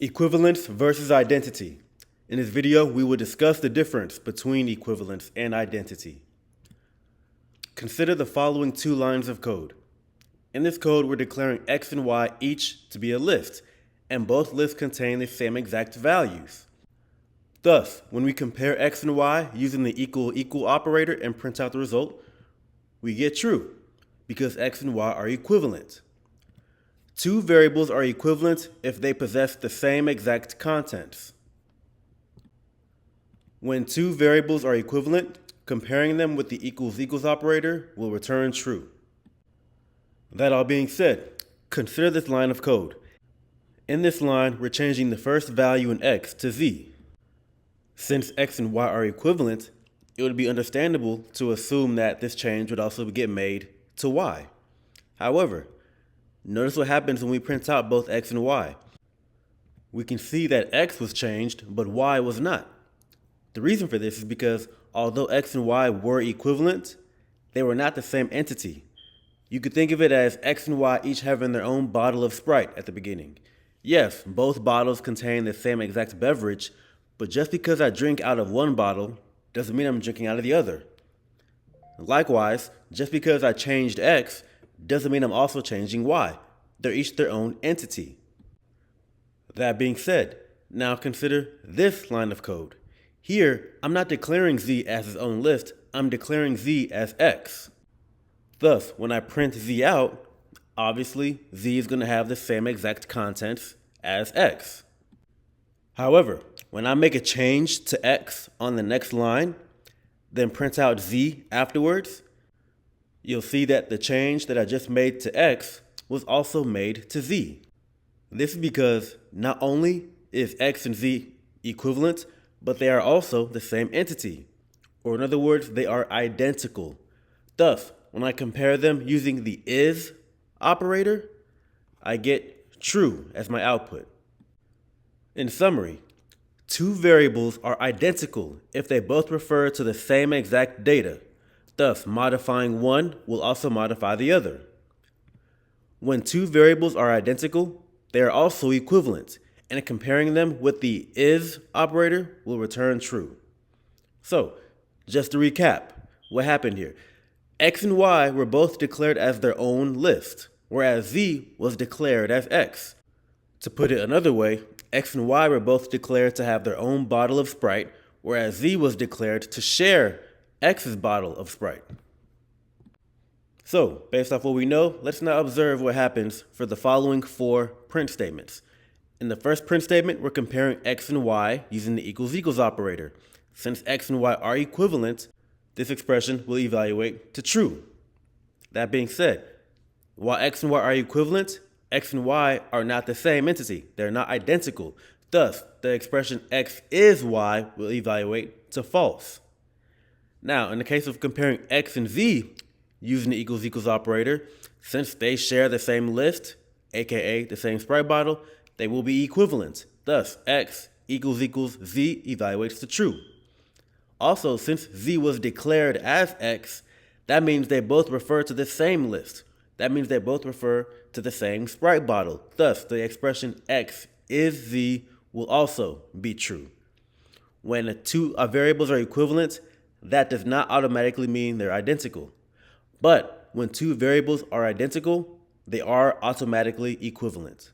Equivalence versus identity. In this video, we will discuss the difference between equivalence and identity. Consider the following two lines of code. In this code, we're declaring x and y each to be a list, and both lists contain the same exact values. Thus, when we compare x and y using the equal operator and print out the result, we get true, because x and y are equivalent. Two variables are equivalent if they possess the same exact contents. When two variables are equivalent, comparing them with the equals operator will return true. That all being said, consider this line of code. In this line, we're changing the first value in x to z. Since x and y are equivalent, it would be understandable to assume that this change would also get made to y. However, notice what happens when we print out both x and y. We can see that x was changed, but y was not. The reason for this is because although x and y were equivalent, they were not the same entity. You could think of it as x and y each having their own bottle of Sprite at the beginning. Yes, both bottles contain the same exact beverage, but just because I drink out of one bottle doesn't mean I'm drinking out of the other. Likewise, just because I changed x doesn't mean I'm also changing y. They're each their own entity. That being said, now consider this line of code. Here, I'm not declaring z as its own list, I'm declaring z as x. Thus, when I print z out, obviously z is going to have the same exact contents as x. However, when I make a change to x on the next line, then print out z afterwards, you'll see that the change that I just made to x was also made to z. This is because not only is x and z equivalent, but they are also the same entity. Or in other words, they are identical. Thus, when I compare them using the is operator, I get true as my output. In summary, two variables are identical if they both refer to the same exact data. Thus, modifying one will also modify the other. When two variables are identical, they are also equivalent, and comparing them with the is operator will return true. So, just to recap, what happened here? X and y were both declared as their own list, whereas z was declared as x. To put it another way, x and y were both declared to have their own bottle of Sprite, whereas z was declared to share x's bottle of Sprite. So, based off what we know, let's now observe what happens for the following four print statements. In the first print statement, we're comparing x and y using the equals operator. Since x and y are equivalent, this expression will evaluate to true. That being said, while x and y are equivalent, x and y are not the same entity. They're not identical. Thus, the expression x is y will evaluate to false. Now, in the case of comparing x and z using the equals operator, since they share the same list, aka the same Sprite bottle, they will be equivalent. Thus, x equals z evaluates to true. Also, since z was declared as x, that means they both refer to the same list. That means they both refer to the same Sprite bottle. Thus, the expression x is z will also be true. When two variables are equivalent, that does not automatically mean they're identical. But when two variables are identical, they are automatically equivalent.